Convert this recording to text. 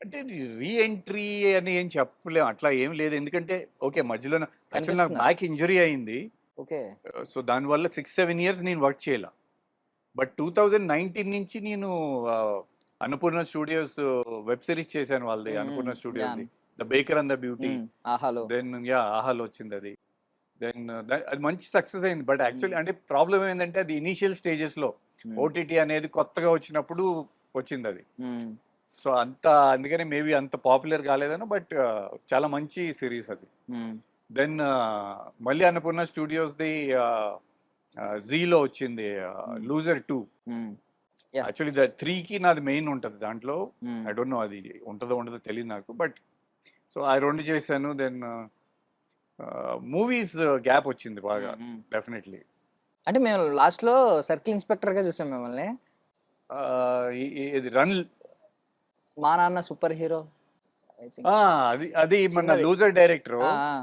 అంటే re entry అని ఏం చెప్పలేం. అట్లా ఏం లేదు. ఎందుకంటే ఓకే. మధ్యలోనే యాక్చువల్లీ నాకు కనిపిస్తుందా? బ్యాక్ ఇంజ్యూరీ అయింది. ఓకే. సో, దానివల్ల 6, 7 ఇయర్స్ నేను వర్క్ చేయలా. బట్ 2019 నుంచి నేను అన్నపూర్ణ స్టూడియోస్ వెబ్ సిరీస్ చేశాను వాళ్ళది. హ్మ్. హ్మ్. అన్నపూర్ణ స్టూడియోస్‌ది. Yeah! 'The baker and the beauty.' హ్మ్. ఆహాలో. దెన్ ఆహాలో వచ్చిందది. దెన్ అది మంచి సక్సెస్ అయింది. బట్ హ్మ్. యాక్చువల్లీ అంటే ప్రాబ్లమ్ ఏందంటే అది ఇనీషియల్ స్టేజెస్‌లో హ్మ్. ఓటీటీ అనేది కొత్తగా వచ్చినప్పుడు వచ్చిందది. హ్మ్. సో, అందుకనే మేబీ అంత పాపులర్ కాలేదేమో. బట్ చాలా మంచి సీరీస్ అది. హ్మ్. దెన్ మళ్ళీ అన్నపూర్ణ స్టూడియోస్‌ది జీలో వచ్చింది హ్మ్. 'లూజర్ 2'. హ్మ్. యాహ్! యాక్చువల్లీ 3కి నాది మెయిన్ ఉంటది దాంట్లో. హ్మ్. ఐ డోంట్ నో అది ఉంటదో ఉండదో తెలీదు నాకు. బట్ సో, ఆ 2 చేశాను. దెన్ మూవీస్ గ్యాప్ వచ్చింది బాగా హ్మ్. హ్మ్. డెఫినెట్‌లీ. అంటే మేము లాస్ట్‌లో సర్కిల్ ఇన్స్‌పెక్టర్‌గా చూసాం మిమ్మల్ని. ఇది 'రన్' 'మా నాన్న సూపర్ హీరో' ఐ థింక్ ఆ! అది మన చిన్నది. 'Loser' director. ఆ! ఆ!